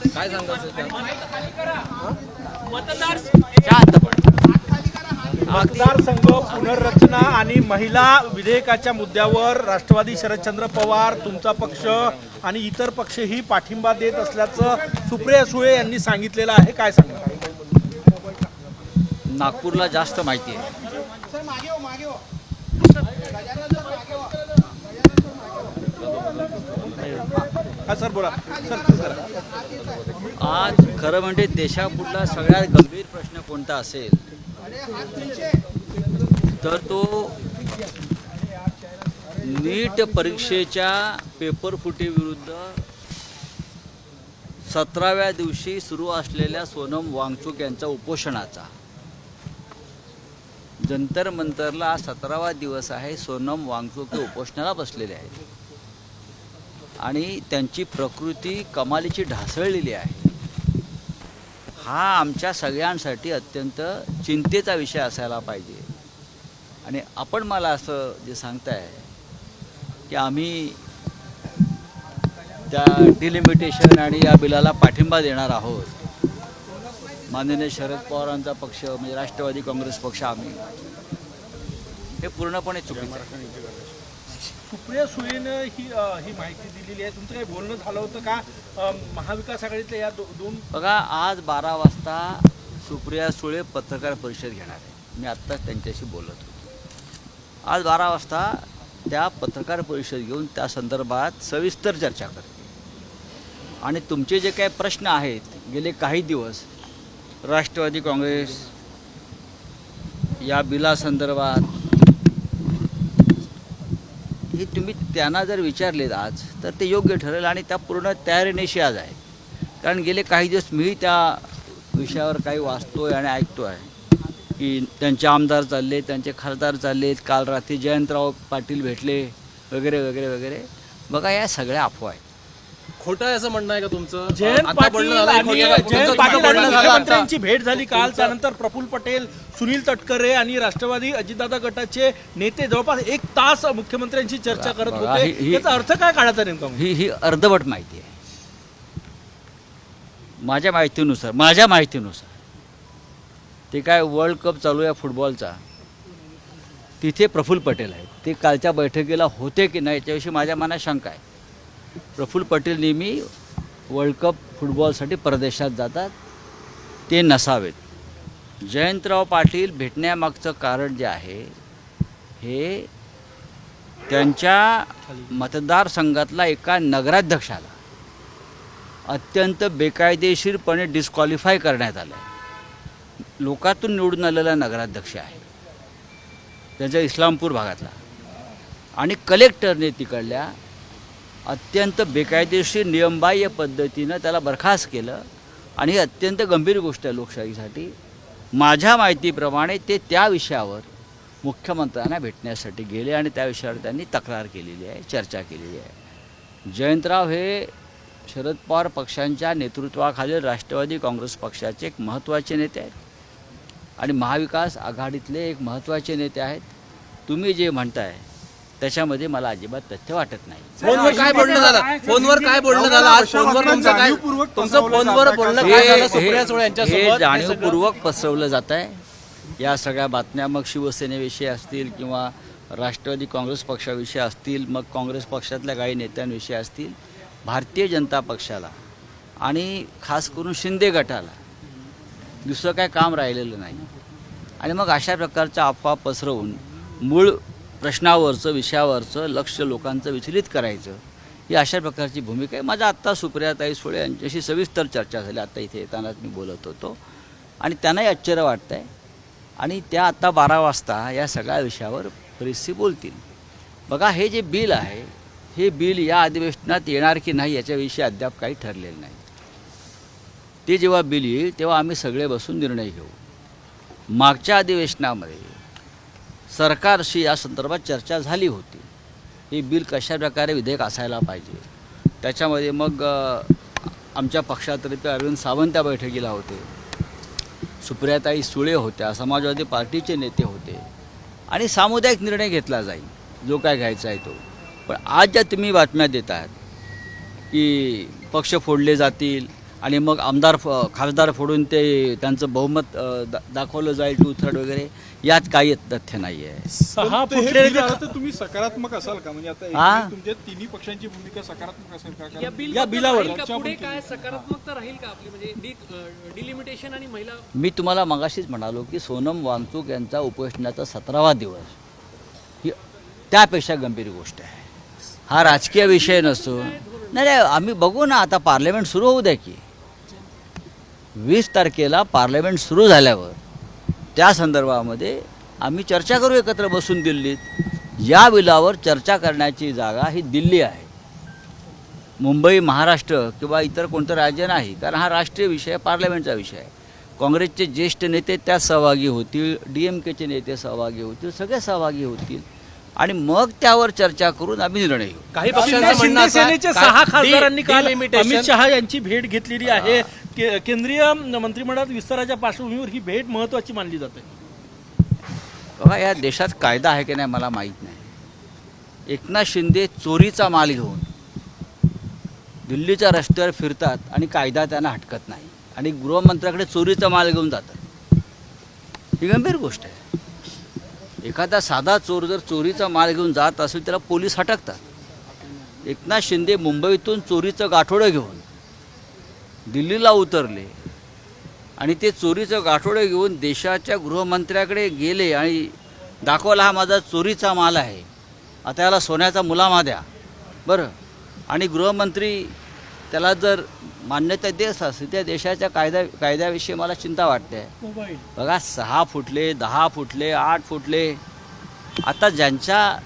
काय सांगाल मतदारसंघ पुनर्रचना आणि महिला विधेयकाच्या मुद्द्यावर राष्ट्रवादी शरदचंद्र पवार, तुमचा पक्ष आणि इतर पक्षही पाठिंबा देत असल्याचं सुप्रिया सुळे यांनी सांगितलेलं आहे. काय सांगा? नागपूरला जास्त माहिती आहे. हा सर बोला सर. आज खरं म्हणजे देशापुढला सगळ्यात गंभीर प्रश्न कोणता असेल तर तो नीट परीक्षेच्या पेपरफुटीविरुद्ध 17व्या दिवशी सुरू असलेल्या सोनम वांगचुक यांचा उपोषणाचा. जंतर मंतरला 17वा दिवस आहे. सोनम वांगचुक उपोषणाला बसलेले आहेत आणि त्यांची प्रकृती कमालीची ढासळलेली आहे. हा आमच्या सगळ्यांसाठी अत्यंत चिंतेचा विषय असायला पाहिजे. आणि आपण मला असं जे सांगताय की आम्ही त्या डिलिमिटेशन आणि या बिलाला पाठिंबा देणार आहोत, माननीय शरद पवारांचा पक्ष म्हणजे राष्ट्रवादी काँग्रेस पक्ष, आम्ही हे पूर्णपणे चुकीचं आहे. सुप्रिया सुळेनं ही माहिती दिलेली आहे. तुमचं काही बोलणं झालं होतं का महाविकास आघाडीतल्या या दोन? बघा, आज 12 वाजता सुप्रिया सुळे पत्रकार परिषद घेणार आहे. मी आत्ताच त्यांच्याशी बोलत होतो. आज 12 वाजता त्या पत्रकार परिषद घेऊन त्या संदर्भात सविस्तर चर्चा करते. आणि तुमचे जे काही प्रश्न आहेत गेले काही दिवस राष्ट्रवादी काँग्रेस या बिलासंदर्भात, हे तुम्ही त्यांना जर विचारलेत आज तर ते योग्य ठरेल आणि त्या पूर्ण तयारीनिशी आज आहे. कारण गेले काही दिवस मी त्या विषयावर काही वाचतोय आणि ऐकतो आहे की त्यांचे आमदार चालले, त्यांचे खासदार चाललेत, काल रात्री जयंतराव पाटील भेटले वगैरे वगैरे वगैरे. बघा, या सगळ्या अफवा आहेत. खोटं आहे असं म्हणणं आहे का तुमचं? जयंत पाटील आणि मुख्यमंत्र्यांची भेट झाली काल. त्यानंतर प्रफुल्ल पटेल, सुनील तटकरे आणि राष्ट्रवादी अजितदादा गटाचे नेते जवळपास 1 तास मुख्यमंत्र्यांशी चर्चा करत होते. याचा अर्थ काय काढायचा नेमका? ही अर्धवट माहिती आहे. माझ्या माहितीनुसार ते काय वर्ल्ड कप चालू आहे फुटबॉलचा, तिथे प्रफुल्ल पटेल आहेत. ते कालच्या बैठकीला होते की नाही याच्याविषयी माझ्या मनात शंका आहे. प्रफुल्ल पटेल नेहमी वर्ल्ड कप फुटबॉलसाठी परदेशात जातात, ते नसावेत. जयंतराव पाटील भेटण्यामागचं कारण जे आहे हे त्यांच्या मतदारसंघातला एका नगराध्यक्षाला अत्यंत बेकायदेशीरपणे डिस्क्वालिफाय करण्यात आलं आहे. लोकातून निवडून आलेला नगराध्यक्ष आहे त्यांच्या इस्लामपूर भागातला, आणि कलेक्टरने तिकडल्या अत्यंत बेकायदेशीर नियमबाह्य पद्धतीनं त्याला बरखास्त केलं. आणि ही अत्यंत गंभीर गोष्ट आहे लोकशाहीसाठी. माझ्या माहितीप्रमाणे ते त्या विषयावर मुख्यमंत्र्यांना भेटण्यासाठी गेले आणि त्या विषयावर त्यांनी तक्रार केलेली आहे, चर्चा केलेली आहे. जयंतराव हे शरद पवार पक्षांच्या नेतृत्वाखालील राष्ट्रवादी काँग्रेस पक्षाचे एक महत्त्वाचे नेते आहेत आणि महाविकास आघाडीतले एक महत्त्वाचे नेते आहेत. तुम्ही जे म्हणताय त्याच्यामध्ये मला अजिबात तथ्य वाटत नाही. फोनवर काय बोलणं झालं? आज फोनवर तुमचं फोनवर बोलणं काय झालं सुप्रिया सुळे यांच्यासोबत? हे जाणीवपूर्वक पसरवलं जात आहे. या सगळ्या बातम्या मग शिवसेनेविषयी असतील किंवा राष्ट्रवादी काँग्रेस पक्षाविषयी असतील, मग काँग्रेस पक्षातल्या काही नेत्यांविषयी असतील, भारतीय जनता पक्षाला आणि खास करून शिंदे गटाला दुसरं काय काम राहिलेलं नाही. आणि मग अशा प्रकारच्या अफवा पसरवून मूळ प्रश्नावरचं, विषयावरचं लक्ष लोकांचं विचलित करायचं, ही अशा प्रकारची भूमिका आहे. माझा आत्ता सुप्रियाताई सुळे यांच्याशी सविस्तर चर्चा झाली. आत्ता इथे येतानाच मी बोलत होतो आणि त्यांनाही आश्चर्य वाटतं आहे. आणि त्या आत्ता 12 वाजता या सगळ्या विषयावर बरीचशी बोलतील. बघा, हे जे बिल आहे हे बिल या अधिवेशनात येणार की नाही याच्याविषयी अद्याप काही ठरलेलं नाही. ते जेव्हा बिल येईल तेव्हा आम्ही सगळे बसून निर्णय घेऊ. मागच्या अधिवेशनामध्ये सरकारशी या संदर्भात चर्चा झाली होती. हे बिल कशा प्रकारे विधेयक असायला पाहिजे, त्याच्यामध्ये मग आमच्या पक्षातर्फे अरविंद सावंत त्या बैठकीला होते, सुप्रियाताई सुळे होत्या, समाजवादी पार्टीचे नेते होते आणि सामुदायिक निर्णय घेतला जाईल जो काय घ्यायचा आहे तो. पण आज ज्या तुम्ही बातम्या देत आहात की पक्ष फोडले जातील आणि मग खासदार फोडून ते त्यांचं बहुमत दाखवलं जाईल 2/3 वगैरे, यात काही तथ्य नाही आहे. 6 ते हे फुटलेले बिल आलं तर तुम्ही सकारात्मक असाल का? म्हणजे आता हा? एकंदरीत तुमच्या तिन्ही पक्षांची भूमिका सकारात्मक असेल का? कारण या बिलावर पुढे काय सकारात्मकता राहील का आपली, म्हणजे डिलिमिटेशन आणि महिला? मी तुम्हाला मगाशीच म्हणालो की सोनम वांगचूक यांचा उपोषणाचा 17वा दिवस ही त्यापेक्षा गंभीर गोष्ट आहे. हा राजकीय विषय नसतो. नाही आम्ही बघू ना, आता पार्लमेंट सुरू होऊ द्या की. 20 तारखेला पार्लमेंट सुरू झाल्यावर त्या संदर्भामध्ये आम्ही चर्चा करू एकत्र बसून दिल्लीत. या बिलावर चर्चा करण्याची जागा ही दिल्ली आहे, मुंबई, महाराष्ट्र किंवा इतर कोणतं राज्य नाही. कारण हा राष्ट्रीय विषय आहे, पार्लमेंटचा विषय आहे. काँग्रेसचे ज्येष्ठ नेते त्यात सहभागी होतील, DMKचे नेते सहभागी होतील, सगळे सहभागी होतील आणि मग त्यावर चर्चा करून आम्ही निर्णय घेऊ. काही पक्षांचं म्हणणं असं आहे, शिवसेनेचे 6 खासदारांनी काल delimitation- अमित शहा यांची भेट घेतलेली आहे. केंद्रीय मंत्रिमंडळात विस्ताराच्या पार्श्वभूमीवर ही भेट महत्त्वाची मानली जाते. बघा, या देशात कायदा आहे की नाही मला माहीत नाही. एकनाथ शिंदे चोरीचा माल घेऊन दिल्लीच्या रस्त्यावर फिरतात आणि कायदा त्यांना हटकत नाही आणि गृहमंत्र्याकडे चोरीचा माल घेऊन जातात. ही गंभीर गोष्ट आहे. एखादा साधा चोर जर चोरीचा माल घेऊन जात असेल त्याला पोलीस हटकतात. एकनाथ शिंदे मुंबईतून चोरीचं गाठोडं घेऊन दिल्लीला उतरले आणि ते चोरीचं गाठोडं घेऊन देशाच्या गृहमंत्र्याकडे गेले आणि दाखवला हा माझा चोरीचा माल आहे, आता याला सोन्याचा मुलामा द्या बरं. आणि गृहमंत्री त्याला जर मान्यता देत असेल त्या देशाच्या कायद्याविषयी मला चिंता वाटते. बघा, 6 फुटले, 10 फुटले, 8 फुटले. आता ज्यांच्या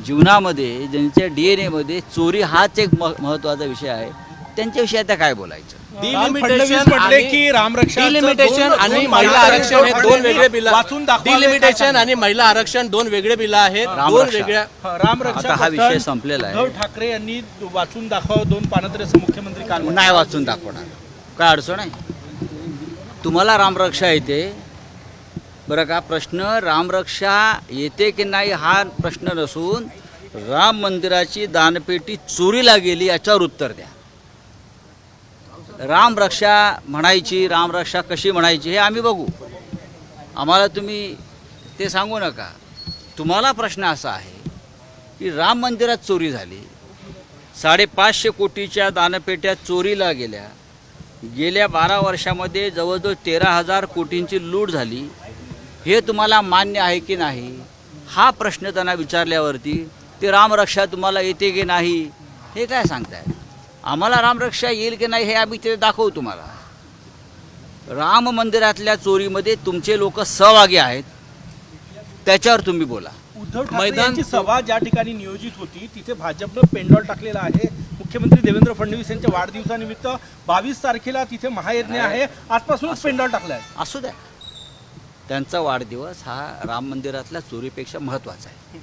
जीवनामध्ये, ज्यांच्या DNA मध्ये चोरी हाच एक महत्त्वाचा विषय आहे, त्यांच्याविषयी आता काय बोलायचं. फडणवीस म्हटले की डिलिमिटेशन आणि महिला आरक्षण हे 2 वेगळे बिल. वाचून दाखवा. डिलिमिटेशन आणि महिला आरक्षण 2 वेगळे बिल आहेत. 2 वेगळ्या. आता हा विषय संपलेला आहे. उद्धव ठाकरे यांनी वाचून दाखवा 2 पानत्र असं मुख्यमंत्री काल नाही वाचून दाखवणार, काय अडचण आहे. तुम्हाला रामरक्षा येते बरं का. प्रश्न रामरक्षा येते की नाही हा प्रश्न नसून राम मंदिराची दानपेटी चोरीला गेली याच्यावर उत्तर द्या. रामरक्षा म्हणायची, रामरक्षा कशी म्हणायची हे आम्ही बघू. आम्हाला तुम्ही ते सांगू नका. तुम्हाला प्रश्न असा आहे की राम मंदिरात चोरी झाली, 550 कोटीच्या दानपेट्या चोरीला गेल्या, गेल्या 12 वर्षामध्ये जवळजवळ 13,000 कोटींची लूट झाली, हे तुम्हाला मान्य आहे की नाही हा प्रश्न त्यांना विचारल्यावरती ते रामरक्षा तुम्हाला येते की नाही हे काय सांगताय. आम्हाला रामरक्षा येईल की नाही हे आम्ही ते दाखवू तुम्हाला. राम मंदिरातल्या चोरीमध्ये तुमचे लोक सहभागी आहेत, त्याच्यावर तुम्ही बोला. उद्धव ठाकरे यांची सभा ज्या ठिकाणी नियोजित होती तिथे भाजपनं पेंडॉल टाकलेला आहे. मुख्यमंत्री देवेंद्र फडणवीस यांच्या वाढदिवसानिमित्त 22 तारखेला तिथे महायज्ञ आहे, आजपासूनच पेंडॉल टाकलाय. असू द्या, त्यांचा वाढदिवस हा राम मंदिरातल्या चोरीपेक्षा महत्त्वाचा आहे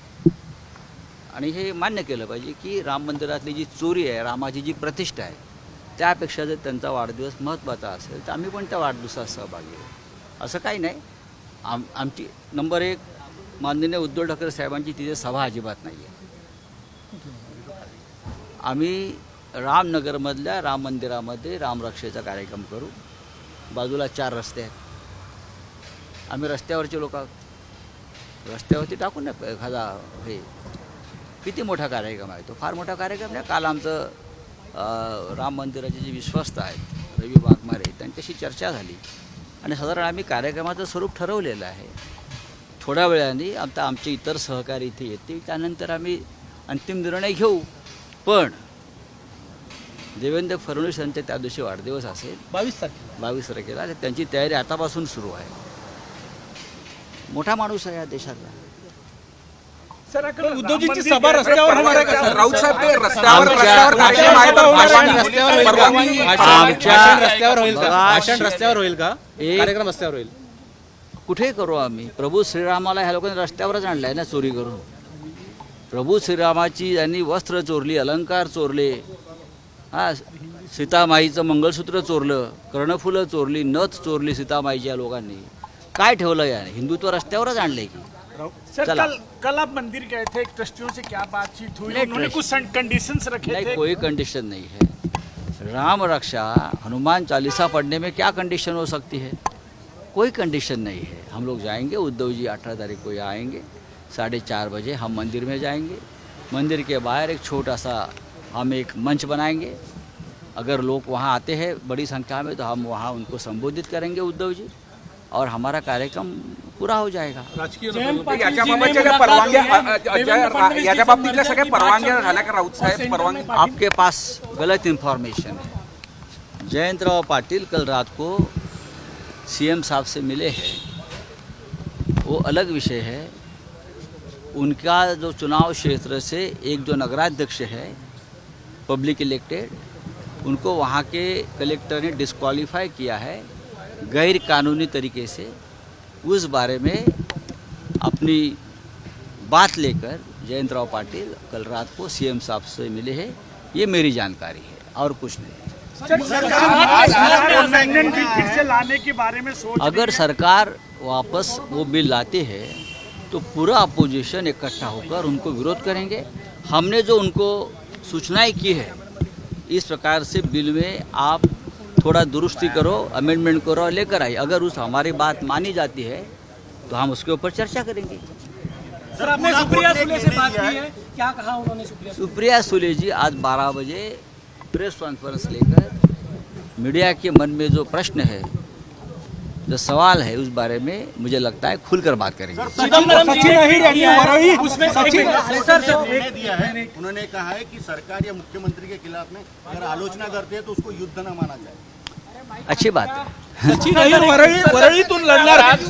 आणि हे मान्य केलं पाहिजे की राम मंदिरातली जी चोरी आहे, रामाची जी प्रतिष्ठा आहे, त्यापेक्षा जर त्यांचा वाढदिवस महत्त्वाचा असेल तर आम्ही पण त्या वाढदिवसात सहभागी होऊ. असं काही नाही. आमची नंबर 1 माननीय उद्धव ठाकरे साहेबांची तिथे सभा अजिबात नाही आहे. आम्ही रामनगरमधल्या राम मंदिरामध्ये रामरक्षेचा कार्यक्रम करू. बाजूला 4 रस्ते आहेत, आम्ही रस्त्यावरचे लोक आहोत, रस्त्यावरती टाकून ना एखादा हे किती मोठा कार्यक्रम आहे तो. फार मोठा कार्यक्रम नाही. काल आमचं राम मंदिराचे जे विश्वस्त आहेत रवी वाघमारे त्यांच्याशी चर्चा झाली आणि साधारण आम्ही कार्यक्रमाचं स्वरूप ठरवलेलं आहे. थोड्या वेळाने आता आमचे इतर सहकारी इथे येतील, त्यानंतर आम्ही अंतिम निर्णय घेऊ. पण देवेंद्र फडणवीस यांचा त्या दिवशी वाढदिवस असेल 22 तारखेला, त्यांची तयारी आतापासून सुरू आहे. मोठा माणूस आहे या देशातला. उद्धवजींची सभा रस्त्यावर होणार आहे का? राऊत साहेब ते रस्त्यावर कार्यक्रम आहे तर भाषण रस्त्यावर होईल का? कार्यक्रम रस्त्यावर होईल. कुठे करू आम्ही? प्रभू श्रीरामाला ह्या लोकांनी रस्त्यावरच आणलं आहे ना चोरी करून. प्रभू श्रीरामाची यांनी वस्त्र चोरली, अलंकार चोरले, हा सीतामाईचं मंगळसूत्र चोरलं, कर्णफुलं चोरली, नथ चोरली सीतामाईच्या लोकांनी. काय ठेवलं याने? हिंदुत्व रस्त्यावरच आणलंय की. सर कल आप मंदिर गए थे, ट्रस्टियों से क्या बातचीत हुई? उन्होंने कुछ कंडीशंस रखे थे? नहीं, कोई कंडीशन नहीं है. राम रक्षा हनुमान चालीसा पढ़ने में क्या कंडीशन हो सकती है? कोई कंडीशन नहीं है। हम लोग जाएंगे, उद्धव जी 18 तारीख को यहाँ आएंगे, 4:30 बजे हम मंदिर में जाएंगे। मंदिर के बाहर एक छोटा सा हम एक मंच बनाएंगे। अगर लोग वहाँ आते हैं बड़ी संख्या में तो हम वहाँ उनको संबोधित करेंगे उद्धव जी, और हमारा कार्यक्रम पूरा हो जाएगा। याच्या बाबतीतल्या सगळ्या परवानग्या झाल्या का राऊत साहेब? परवानगी आपके पास गलत इन्फॉर्मेशन है। जयंतराव पाटिल कल रात को सीएम साहब से मिले हैं, वो अलग विषय है। उनका जो चुनाव क्षेत्र से एक जो नगराध्यक्ष है पब्लिक इलेक्टेड, उनको वहाँ के कलेक्टर ने डिस्क्वालीफाई किया है गैर कानूनी तरीके से। उस बारे में अपनी बात लेकर जयंतराव पाटिल कल रात को सीएम साहब से मिले हैं, ये मेरी जानकारी है और कुछ नहीं। फिर से लाने के बारे में सोच अगर सरकार वापस वो बिल लाती है तो पूरा अपोजिशन इकट्ठा होकर उनको विरोध करेंगे। हमने जो उनको सूचनाएं की है, इस प्रकार से बिल में आप थोड़ा दुरुस्ती करो, अमेंडमेंट करो, लेकर आई। अगर उस हमारी बात मानी जाती है तो हम उसके ऊपर चर्चा करेंगे। सर, आपने सुप्रिया सुले से बात की है, क्या कहा उन्होंने? सुप्रिया सुले जी आज 12 बजे प्रेस कॉन्फ्रेंस लेकर मीडिया के मन में जो प्रश्न है, जो सवाल है, उस बारे में मुझे लगता है खुलकर बात करेंगे। उन्होंने कहा है कि सरकार या मुख्यमंत्री के खिलाफ में अगर आलोचना करते हैं तो उसको युद्ध न माना जाए। अच्छी बात है। वरळीतून लढणार